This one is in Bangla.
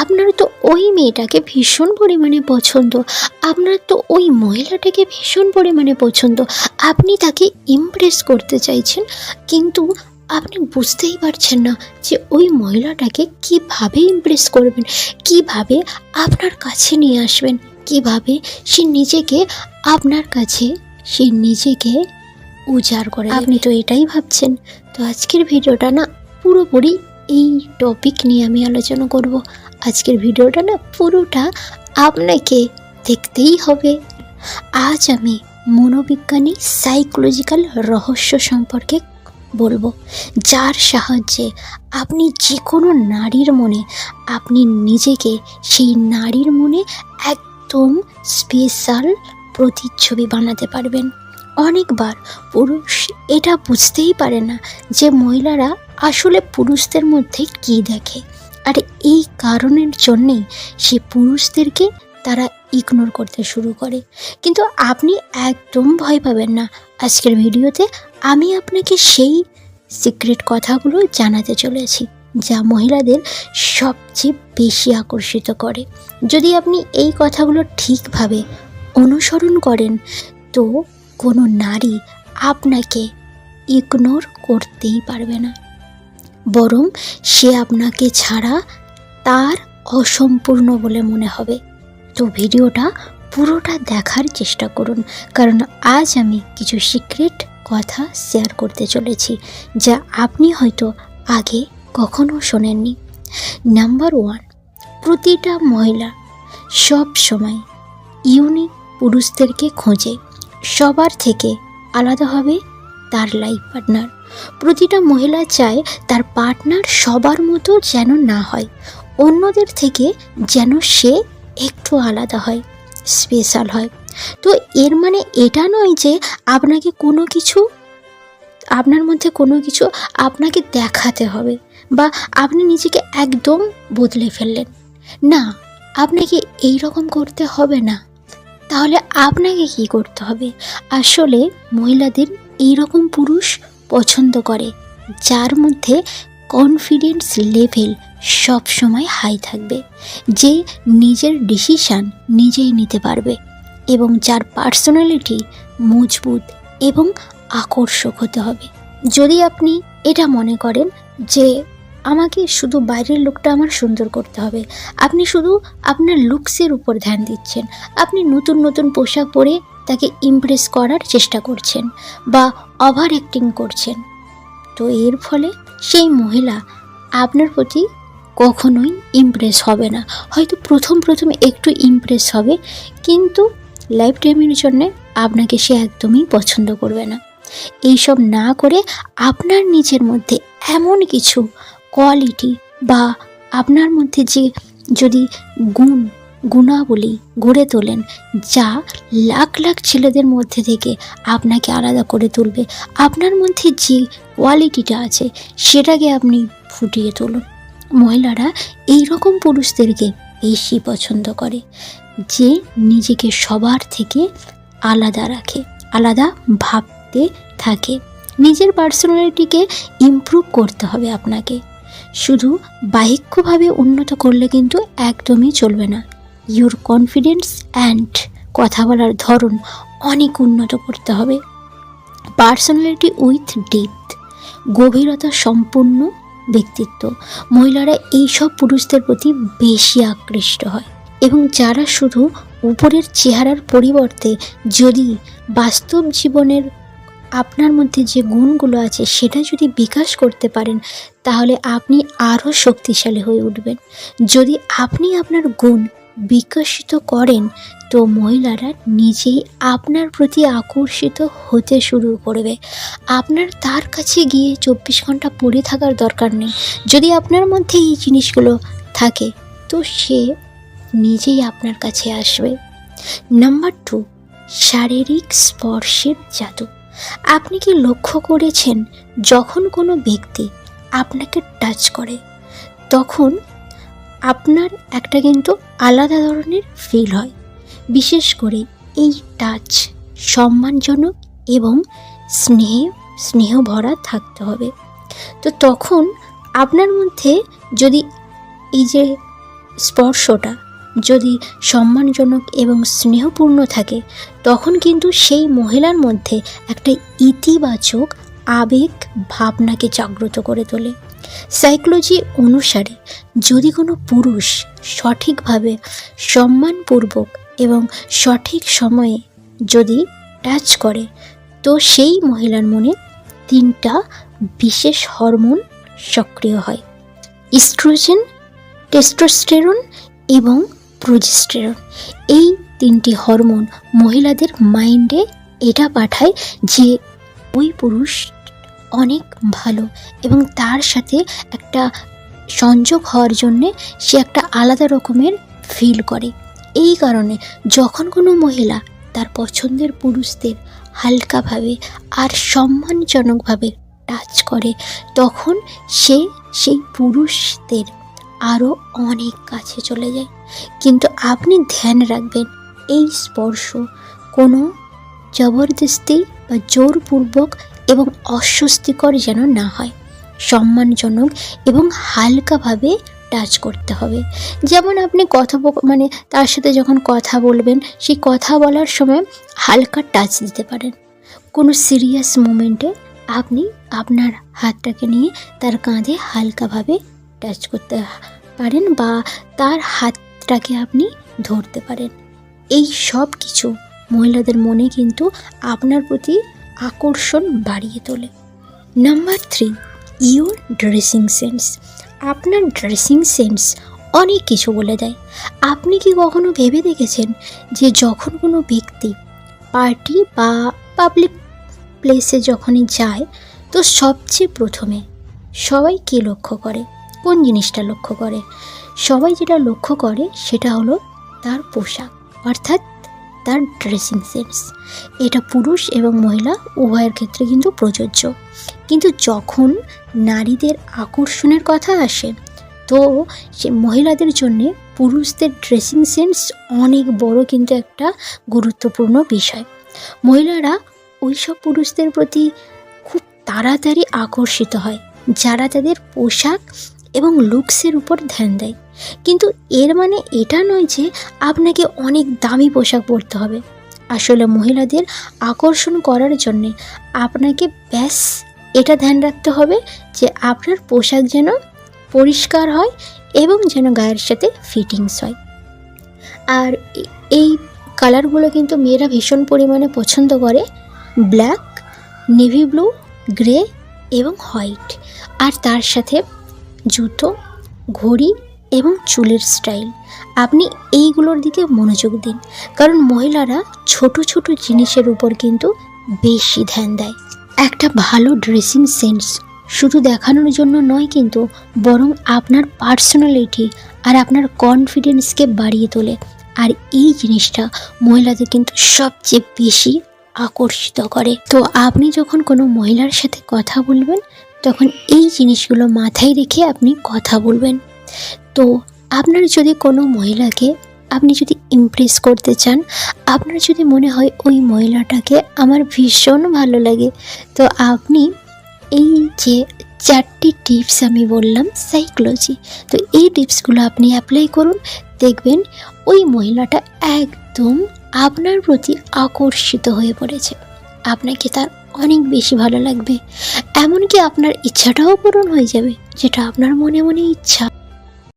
আপনার তো ওই মেয়েটাকে ভীষণ পরিমাণে পছন্দ, আপনার তো ওই মহিলাটাকে ভীষণ পরিমাণে পছন্দ, আপনি তাকে ইমপ্রেস করতে চাইছেন, কিন্তু আপনি বুঝতেই পারছেন না যে ওই মহিলাটাকে কিভাবে ইমপ্রেস করবেন, কিভাবে আপনার কাছে নিয়ে আসবেন, কিভাবে আপনার কাছে সে নিজেকে উজাড় করে। আপনি তো এটাই ভাবছেন। তো আজকের ভিডিওটা না পুরোপুরি এই টপিক নিয়ে আমি আলোচনা করব। আজকের ভিডিওটা না পুরোটা আপনাকে দেখতেই হবে। আজ আমি মনোবিজ্ঞানী সাইকোলজিক্যাল রহস্য সম্পর্কে বলবো, যার সাহায্যে আপনি যে কোনো নারীর মনে আপনি নিজেকে সেই নারীর মনে একদম স্পেশাল প্রতিচ্ছবি বানাতে পারবেন। অনেকবার পুরুষ এটা বুঝতেই পারে না যে মহিলারা আসলে পুরুষদের মধ্যে কী দেখে, আর এই কারণের জন্যেই সে পুরুষদেরকে তারা ইগনোর করতে শুরু করে। কিন্তু আপনি একদম ভয় পাবেন না। আজকের ভিডিওতে আমি আপনাকে সেই সিক্রেট কথাগুলো জানাতে চলেছি যা মহিলাদের সবচেয়ে বেশি আকর্ষিত করে। যদি আপনি এই কথাগুলো ঠিকভাবে অনুসরণ করেন তো কোনো নারী আপনাকে ইগনোর করতেই পারবে না, বরং সে আপনাকে ছাড়া তার অসম্পূর্ণ বলে মনে হবে। তো ভিডিওটা পুরোটা দেখার চেষ্টা করুন, কারণ আজ আমি কিছু সিক্রেট কথা শেয়ার করতে চলেছি যা আপনি হয়তো আগে কখনো শোনেননি। নাম্বার 1, প্রতিটা মহিলা সব সময় ইউনিক পুরুষদেরকে খোঁজে। সবার থেকে আলাদা হবে তার লাইফ পার্টনার। প্রতিটা মহিলা চায় তার পার্টনার সবার মতো যেন না হয়, অন্যদের থেকে যেন সে একটু আলাদা হয়, স্পেশাল হয়। তো এর মানে এটা নয় যে আপনার মধ্যে কোনো কিছু আপনাকে দেখাতে হবে বা আপনি নিজেকে একদম বদলে ফেললেন। না, আপনাকে এই রকম করতে হবে না। তাহলে আপনাকে কি করতে হবে? আসলে মহিলাদের এই রকম পুরুষ পছন্দ করে যার মধ্যে কনফিডেন্স লেভেল সব সময় হাই থাকবে, যে নিজের ডিসিশান নিজেই নিতে পারবে এবং যার পার্সোনালিটি মজবুত এবং আকর্ষক হতে হবে। যদি আপনি এটা মনে করেন যে আমাকে শুধু বাইরের লুকটা আমার সুন্দর করতে হবে, আপনি শুধু আপনার লুকসের উপর ধ্যান দিচ্ছেন, আপনি নতুন নতুন পোশাক পরে তাকে ইমপ্রেস করার চেষ্টা করছেন বা ওভার অ্যাক্টিং করছেন, তো এর ফলে সেই মহিলা আপনার প্রতি কখনোই ইমপ্রেস হবে না। হয়তো প্রথম একটু ইমপ্রেস হবে, কিন্তু লাইফ টাইমের জন্যে আপনাকে সে একদমই পছন্দ করবে না। এইসব না করে আপনার নিজের মধ্যে এমন কিছু কোয়ালিটি বা আপনার মধ্যে যে যদি গুণাবলী গড়ে তোলেন যা লাখ লাখ ছেলেদের মধ্যে থেকে আপনাকে আলাদা করে তুলবে, আপনার মধ্যে যে কোয়ালিটিটা আছে সেটাকে আপনি ফুটিয়ে তুলুন। মহিলারা এই রকম পুরুষদেরকে বেশি পছন্দ করে যে নিজেকে সবার থেকে আলাদা রাখে, আলাদা ভাবতে থাকে। নিজের পার্সোনালিটিকে ইমপ্রুভ করতে হবে আপনাকে। শুধু বাহ্যিকভাবে উন্নত করলে কিন্তু একদমই চলবে না। ইউর কনফিডেন্স অ্যান্ড কথা বলার ধরন অনেক উন্নত করতে হবে। পার্সোনালিটি উইথ ডেপথ, গভীরতা সম্পূর্ণ ব্যক্তিত্ব। মহিলারা এইসব পুরুষদের প্রতি বেশি আকৃষ্ট হয়, এবং যারা শুধু উপরের চেহারার পরিবর্তে যদি বাস্তব জীবনের আপনার মধ্যে যে গুণগুলো আছে সেটা যদি বিকাশ করতে পারেন, তাহলে আপনি আরও শক্তিশালী হয়ে উঠবেন। যদি আপনি আপনার গুণ বিকশিত করেন তো মহিলারা নিজেই আপনার প্রতি আকর্ষিত হতে শুরু করবে। আপনার তার কাছে গিয়ে 24 ঘন্টা পড়ে থাকার দরকার নেই। যদি আপনার মধ্যে এই জিনিসগুলো থাকে তো সে নিজেই আপনার কাছে আসবে। নাম্বার 2, শারীরিক স্পর্শের জাদু। আপনি কি লক্ষ্য করেছেন যখন কোনো ব্যক্তি আপনাকে টাচ করে তখন আপনার একটা কিন্তু আলাদা ধরনের ফিল হয়? বিশেষ করে এই টাচ সম্মানজনক এবং স্নেহ ভরা থাকতে হবে। তো তখন আপনার মধ্যে যদি এই যে স্পর্শটা যদি সম্মানজনক এবং স্নেহপূর্ণ থাকে, তখন কিন্তু সেই মহিলার মধ্যে একটা ইতিবাচক আবেগ ভাবনাকে জাগ্রত করে তোলে। সাইকোলজি অনুসারে যদি কোনো পুরুষ সঠিকভাবে সম্মানপূর্বক এবং সঠিক সময়ে যদি টাচ করে, তো সেই মহিলার মনে 3টা বিশেষ হরমোন সক্রিয় হয়: ইস্ট্রোজেন, টেস্টোস্টেরন এবং প্রোজেস্টেরন। এই 3টি হরমোন মহিলাদের মাইন্ডে এটা পাঠায় যে ওই পুরুষ অনেক ভালো এবং তার সাথে একটা সংযোগ হওয়ার জন্যে সে একটা আলাদা রকমের ফিল করে। এই কারণে যখন কোনো মহিলা তার পছন্দের পুরুষদের হালকাভাবে আর সম্মানজনকভাবে টাচ করে, তখন সে সেই পুরুষদের আরও অনেক কাছে চলে যায়। কিন্তু আপনি ধ্যান রাখবেন, এই স্পর্শ কোনো জবরদস্তি বা জোরপূর্বক এবং অস্বস্তিকর যেন না হয়। সম্মানজনক এবং হালকাভাবে টাচ করতে হবে। যেমন আপনি মানে তার সাথে যখন কথা বলবেন, সেই কথা বলার সময় হালকা টাচ দিতে পারেন। কোনো সিরিয়াস মোমেন্টে আপনি আপনার হাতটাকে নিয়ে তার কাঁধে হালকাভাবে টাচ করতে পারেন বা তার হাতটাকে আপনি ধরতে পারেন। এই সব কিছু মহিলাদের মনে কিন্তু আপনার প্রতি আকর্ষণ বাড়িয়ে তোলে। Number 3, your dressing sense. আপনার ড্রেসিং সেন্স অনেক কিছু বলে দেয়। আপনি কি কখনো ভেবে দেখেছেন যে যখন কোনো ব্যক্তি পার্টি বা পাবলিক প্লেসে যখনই যায়, তো সবচেয়ে প্রথমে সবাই কী লক্ষ্য করে? কোন জিনিসটা লক্ষ্য করে? সবাই যেটা লক্ষ্য করে সেটা হলো তার পোশাক, অর্থাৎ তার ড্রেসিং সেন্স। এটা পুরুষ এবং মহিলা উভয়ের ক্ষেত্রে কিন্তু প্রযোজ্য। কিন্তু যখন নারীদের আকর্ষণের কথা আসে, তো সে মহিলাদের জন্যে পুরুষদের ড্রেসিং সেন্স অনেক বড় কিন্তু একটা গুরুত্বপূর্ণ বিষয়। মহিলারা ওই সব পুরুষদের প্রতি খুব তাড়াতাড়ি আকর্ষিত হয় যারা তাদের পোশাক এবং লুকসের উপর ধ্যান দেয়। কিন্তু এর মানে এটা নয় যে আপনাকে অনেক দামি পোশাক পরতে হবে। আসলে মহিলাদের আকর্ষণ করার জন্যে আপনাকে ব্যাস এটা ধ্যান রাখতে হবে যে আপনার পোশাক যেন পরিষ্কার হয় এবং যেন গায়ের সাথে ফিটিংস হয়। আর এই কালারগুলো কিন্তু মেয়েরা ভীষণ পরিমাণে পছন্দ করে: ব্ল্যাক, নেভি ব্লু, গ্রে এবং হোয়াইট। আর তার সাথে জুতো, ঘড়ি এবং চুলের স্টাইল। আপনি এইগুলোর দিকে মনোযোগ দিন, কারণ মহিলারা ছোট ছোট জিনিসের উপর কিন্তু বেশি ধ্যান দেয়। একটা ভালো ড্রেসিং সেন্স শুধু দেখানোর জন্য নয়, কিন্তু বরং আপনার পার্সোনালিটি আর আপনার কনফিডেন্সকে বাড়িয়ে তোলে। আর এই জিনিসটা মহিলাদের কিন্তু সবচেয়ে বেশি আকর্ষিত করে। তো আপনি যখন কোনো মহিলার সাথে কথা বলবেন, তখন এই জিনিসগুলো মাথায় রেখে আপনি কথা বলবেন। তো আপনার যদি কোনো মহিলাকে আপনি যদি ইমপ্রেস করতে চান, আপনার যদি মনে হয় ওই মহিলাটাকে আমার ভীষণ ভালো লাগে, তো আপনি এই যে 4টি টিপস আমি বললাম সাইকোলজি, তো এই টিপসগুলো আপনি অ্যাপ্লাই করুন। দেখবেন ওই মহিলাটা একদম আপনার প্রতি আকর্ষিত হয়ে পড়েছে। আপনাকে তার অনেক বেশি ভালো লাগবে, এমনকি আপনার ইচ্ছাটাও পূরণ হয়ে যাবে, যেটা আপনার মনে মনে ইচ্ছা।